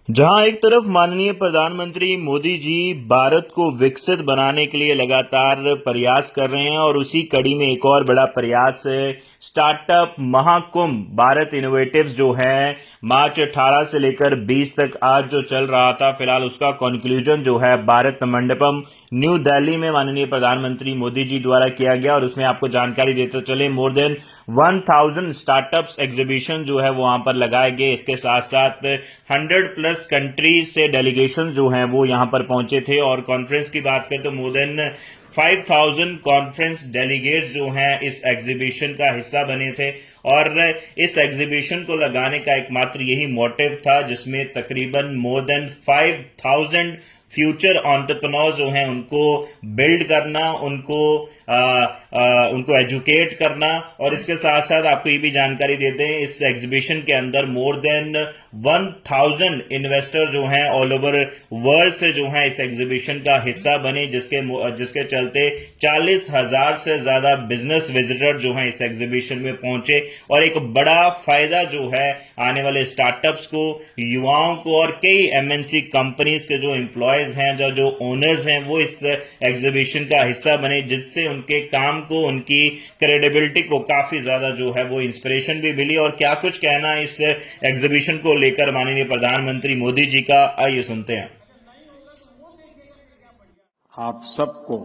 जहां एक तरफ माननीय प्रधानमंत्री मोदी जी भारत को विकसित बनाने के लिए लगातार प्रयास कर रहे हैं और उसी कड़ी में एक और बड़ा प्रयास है स्टार्टअप महाकुंभ भारत इनोवेटिव्स जो है मार्च 18 से लेकर 20 तक आज जो चल रहा था फिलहाल उसका कंक्लूजन जो है भारत मंडपम न्यू दिल्ली में माननीय प्रधानमंत्री मोदी जी द्वारा किया गया और उसमें आपको जानकारी देते चले मोर देन 1000 स्टार्टअप्स एग्जीबिशन जो है वो वहां पर लगाए गए। इसके साथ साथ 100+ कंट्रीज से डेलीगेशन जो हैं वो यहां पर पहुंचे थे और कॉन्फ्रेंस की बात करें तो मोर देन 5000 कॉन्फ्रेंस डेलीगेट्स जो हैं इस एग्जीबिशन का हिस्सा बने थे और इस एग्जीबिशन को लगाने का एकमात्र यही मोटिव था जिसमें तकरीबन मोर देन 5000 फ्यूचर एंटरप्रेन्योर्स जो हैं उनको बिल्ड करना, उनको एजुकेट करना और इसके साथ साथ आपको ये भी जानकारी देते हैं इस एग्जीबिशन के अंदर मोर देन 1000 इन्वेस्टर जो हैं ऑल ओवर वर्ल्ड से जो हैं इस एग्जीबिशन का हिस्सा बने जिसके चलते 40,000 से ज्यादा बिजनेस विजिटर जो हैं इस एग्जीबिशन में पहुंचे और एक बड़ा फायदा जो है आने वाले स्टार्टअप्स को, युवाओं को और कई एमएनसी कंपनीज के जो एम्प्लॉयज हैं जो ओनर्स हैं वो इस एग्जीबिशन का हिस्सा बने जिससे उनके काम को, उनकी क्रेडिबिलिटी को काफी ज्यादा जो है वो इंस्पिरेशन भी मिली। और क्या कुछ कहना है इस एग्जीबिशन को लेकर माननीय प्रधानमंत्री मोदी जी का, आइए सुनते हैं। आप सबको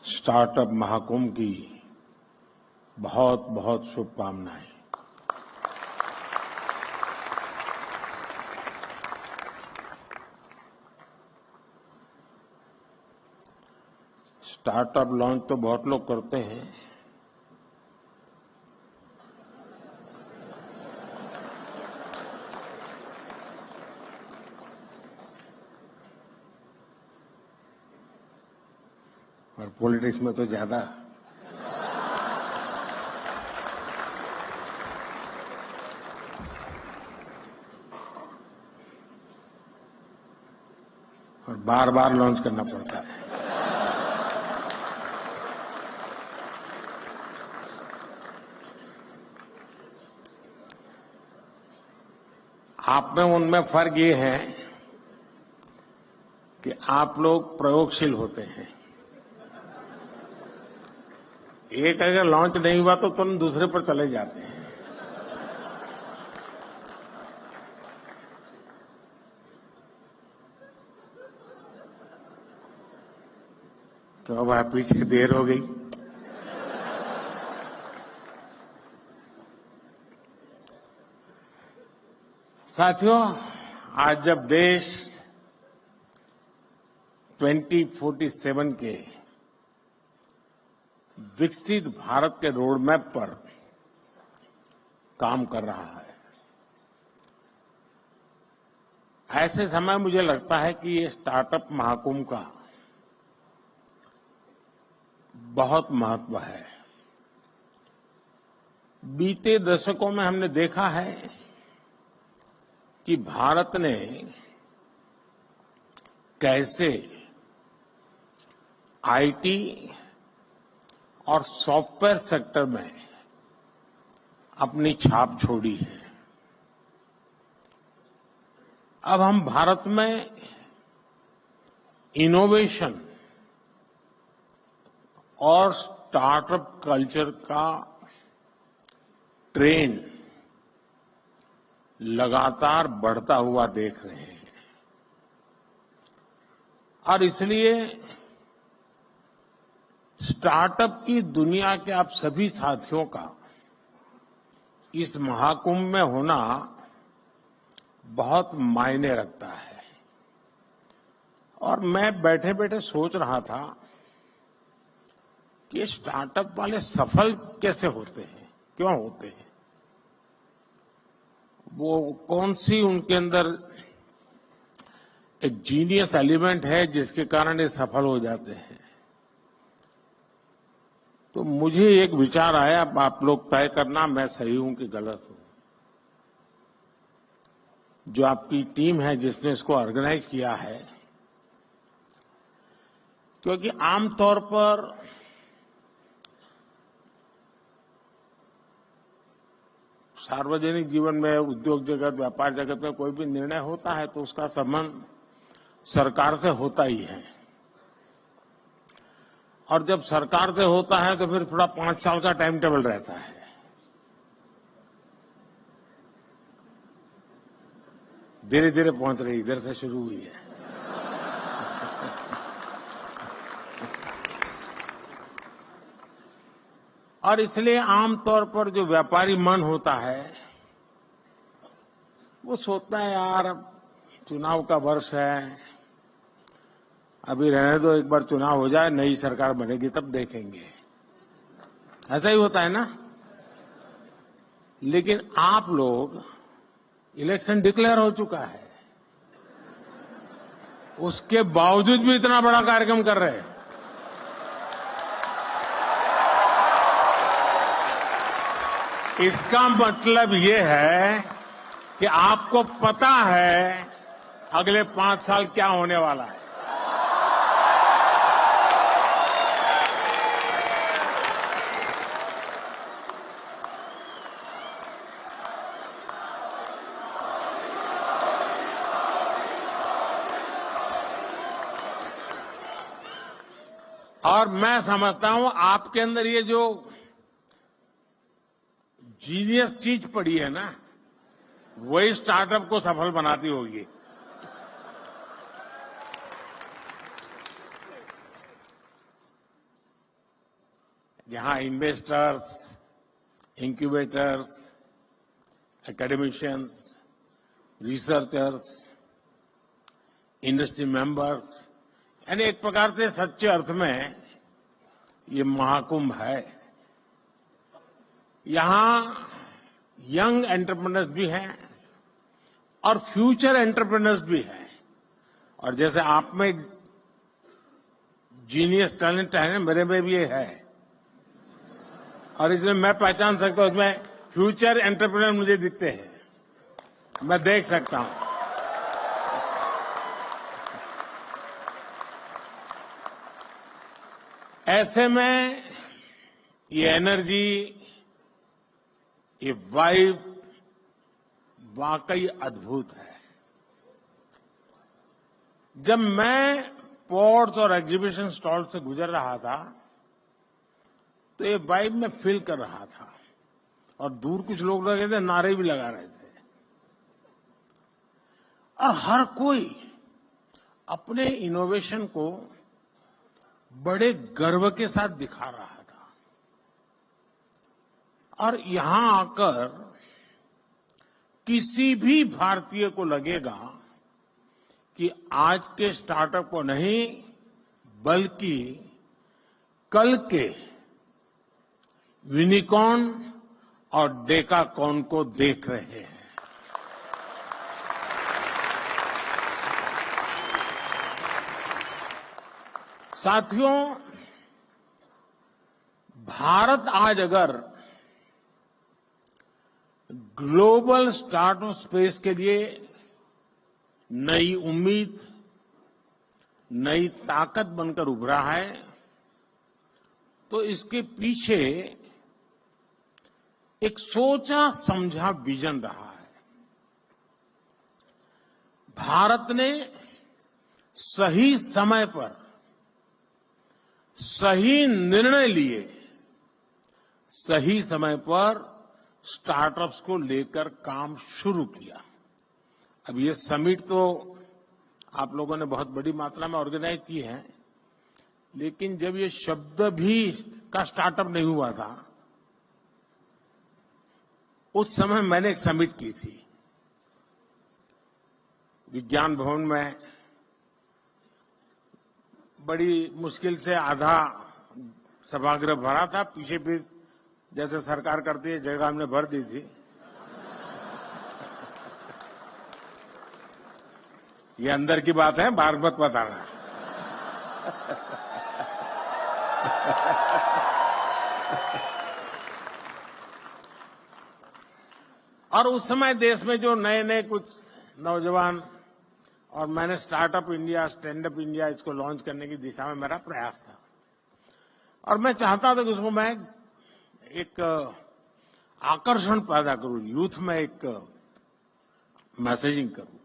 स्टार्टअप महाकुंभ की बहुत बहुत शुभकामनाएं। स्टार्टअप लॉन्च तो बहुत लोग करते हैं, और पॉलिटिक्स में तो ज्यादा। और बार बार लॉन्च करना पड़ता है। आप में उनमें फर्क ये है कि आप लोग प्रयोगशील होते हैं। एक अगर लॉन्च नहीं हुआ तो तुम दूसरे पर चले जाते हैं। तो अब आप पीछे देर हो गई। साथियों, आज जब देश 2047 के विकसित भारत के रोड मैप पर काम कर रहा है, ऐसे समय मुझे लगता है कि ये स्टार्टअप महाकुंभ का बहुत महत्व है। बीते दशकों में हमने देखा है कि भारत ने कैसे आईटी और सॉफ्टवेयर सेक्टर में अपनी छाप छोड़ी है। अब हम भारत में इनोवेशन और स्टार्टअप कल्चर का ट्रेंड लगातार बढ़ता हुआ देख रहे हैं और इसलिए स्टार्टअप की दुनिया के आप सभी साथियों का इस महाकुंभ में होना बहुत मायने रखता है। और मैं बैठे बैठे सोच रहा था कि स्टार्टअप वाले सफल कैसे होते हैं, क्यों होते हैं, वो कौन सी उनके अंदर एक जीनियस एलिमेंट है जिसके कारण ये सफल हो जाते हैं। तो मुझे एक विचार आया, आप लोग तय करना मैं सही हूं कि गलत हूं। जो आपकी टीम है जिसने इसको ऑर्गेनाइज किया है, क्योंकि आमतौर पर सार्वजनिक जीवन में, उद्योग जगत, व्यापार जगत में कोई भी निर्णय होता है तो उसका संबंध सरकार से होता ही है। और जब सरकार से होता है तो फिर थोड़ा 5 साल का टाइम टेबल रहता है। धीरे धीरे पहुंच रही, इधर से शुरू हुई है। और इसलिए आमतौर पर जो व्यापारी मन होता है वो सोचता है यार चुनाव का वर्ष है, अभी रहने दो, एक बार चुनाव हो जाए, नई सरकार बनेगी तब देखेंगे। ऐसा ही होता है ना। लेकिन आप लोग, इलेक्शन डिक्लेयर हो चुका है, उसके बावजूद भी इतना बड़ा कार्यक्रम कर रहे हैं। इसका मतलब ये है कि आपको पता है अगले 5 साल क्या होने वाला है। और मैं समझता हूं आपके अंदर ये जो जीनियस चीज पड़ी है ना, वही स्टार्टअप को सफल बनाती होगी। यहां investors, incubators, academicians, researchers, industry members, यानी एक प्रकार से सच्चे अर्थ में ये महाकुंभ है। यहां यंग एंटरप्रेन्योर्स भी हैं और फ्यूचर एंटरप्रेन्योर्स भी हैं। और जैसे आप में जीनियस टैलेंट है, मेरे में भी ये है, और इसलिए मैं पहचान सकता हूं, इसमें फ्यूचर एंटरप्रेन्योर मुझे दिखते हैं, मैं देख सकता हूं। ऐसे में ये एनर्जी, ये वाइब वाकई अद्भुत है। जब मैं पोर्ट्स और एग्जीबिशन स्टॉल से गुजर रहा था तो ये वाइब में फील कर रहा था, और दूर कुछ लोग लगे थे, नारे भी लगा रहे थे, और हर कोई अपने इनोवेशन को बड़े गर्व के साथ दिखा रहा था। और यहां आकर किसी भी भारतीय को लगेगा कि आज के स्टार्टअप को नहीं, बल्कि कल के यूनिकॉर्न और डेकाकॉर्न को देख रहे हैं। साथियों, भारत आज अगर ग्लोबल स्टार्टअप स्पेस के लिए नई उम्मीद, नई ताकत बनकर उभरा है, तो इसके पीछे एक सोचा समझा विजन रहा है। भारत ने सही समय पर सही निर्णय लिए, सही समय पर स्टार्टअप्स को लेकर काम शुरू किया। अब ये समिट तो आप लोगों ने बहुत बड़ी मात्रा में ऑर्गेनाइज की है, लेकिन जब ये शब्द भी का स्टार्टअप नहीं हुआ था, उस समय मैंने एक समिट की थी विज्ञान भवन में। बड़ी मुश्किल से आधा सभागृह भरा था, पीछे भी जैसे सरकार करती है जगह हमने भर दी थी। ये अंदर की बात है, बाहर मत बताना। और उस समय देश में जो नए नए कुछ नौजवान, और मैंने startup India, stand up India, इसको लॉन्च करने की दिशा में मेरा प्रयास था। और मैं चाहता था कि उसको मैं एक आकर्षण पैदा करूं, यूथ में एक मैसेजिंग करूं।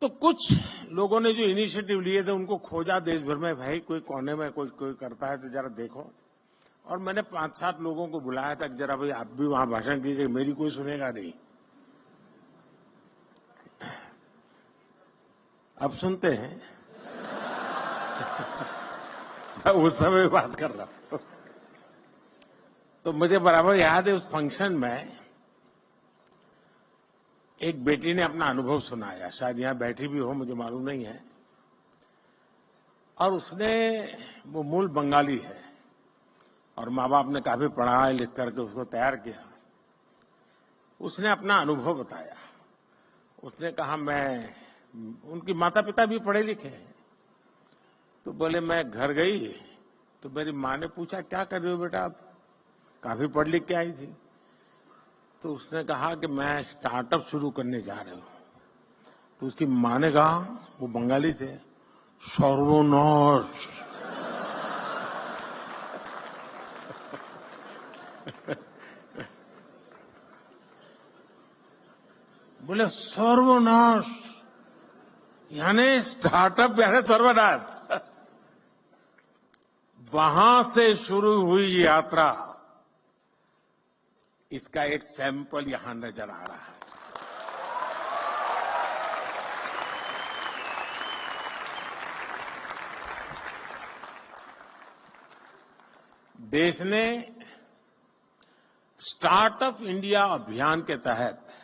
तो कुछ लोगों ने जो इनिशिएटिव लिए थे उनको खोजा देश भर में, भाई कोई कोने में कोई करता है तो जरा देखो। और मैंने 5-7 लोगों को बुलाया था कि जरा भाई आप भी वहां भाषण कीजिए, मेरी कोई सुनेगा नहीं। अब सुनते हैं। मैं उस समय बात कर रहा हूं। तो मुझे बराबर याद है उस फंक्शन में एक बेटी ने अपना अनुभव सुनाया, शायद यहां बैठी भी हो, मुझे मालूम नहीं है। और उसने, वो मूल बंगाली है और माँ बाप ने काफी पढ़ा लिख करके उसको तैयार किया। उसने अपना अनुभव बताया। उसने कहा, मैं, उनकी माता पिता भी पढ़े लिखे हैं, तो बोले मैं घर गई तो मेरी माँ ने पूछा, क्या कर रहे हो बेटा आप, काफी पढ़ लिख के आई थी। तो उसने कहा कि मैं स्टार्टअप शुरू करने जा रहे हूं। तो उसकी माँ ने कहा, वो बंगाली थे, सर्वनाश। बोले सर्वनाश यानी स्टार्टअप यानी सर्वनाश। वहां से शुरू हुई यात्रा, इसका एक सैंपल यहां नजर आ रहा है। देश ने स्टार्टअप इंडिया अभियान के तहत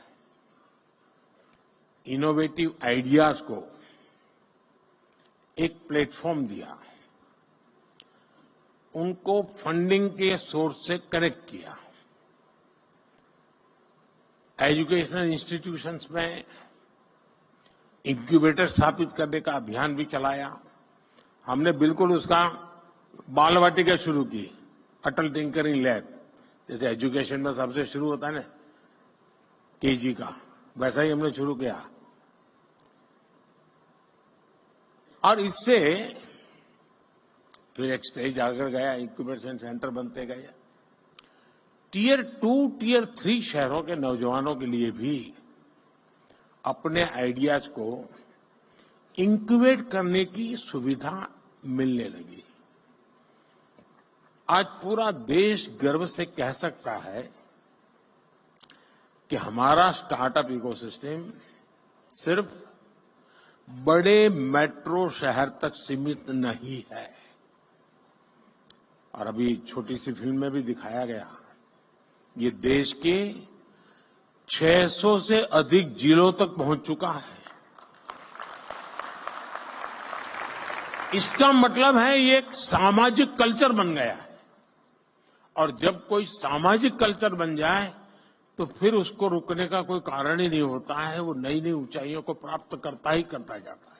इनोवेटिव आइडियाज को एक प्लेटफॉर्म दिया, उनको फंडिंग के सोर्स से कनेक्ट किया। एजुकेशनल इंस्टीट्यूशंस में इंक्यूबेटर स्थापित करने का अभियान भी चलाया। हमने बिल्कुल उसका बाल वाटिका शुरू की, अटल टिंकरिंग लैब, जैसे एजुकेशन में सबसे शुरू होता है ना केजी का, वैसा ही हमने शुरू किया। और इससे फिर एक स्टेज आकर गया, इंक्यूबेशन सेंटर बनते गए। टियर 2, टियर 3 शहरों के नौजवानों के लिए भी अपने आइडियाज को इंक्यूबेट करने की सुविधा मिलने लगी। आज पूरा देश गर्व से कह सकता है कि हमारा स्टार्टअप इकोसिस्टम सिर्फ बड़े मेट्रो शहर तक सीमित नहीं है। और अभी छोटी सी फिल्म में भी दिखाया गया, ये देश के 600 से अधिक जिलों तक पहुंच चुका है। इसका मतलब है ये एक सामाजिक कल्चर बन गया है। और जब कोई सामाजिक कल्चर बन जाए तो फिर उसको रुकने का कोई कारण ही नहीं होता है, वो नई नई ऊंचाइयों को प्राप्त करता ही करता जाता है।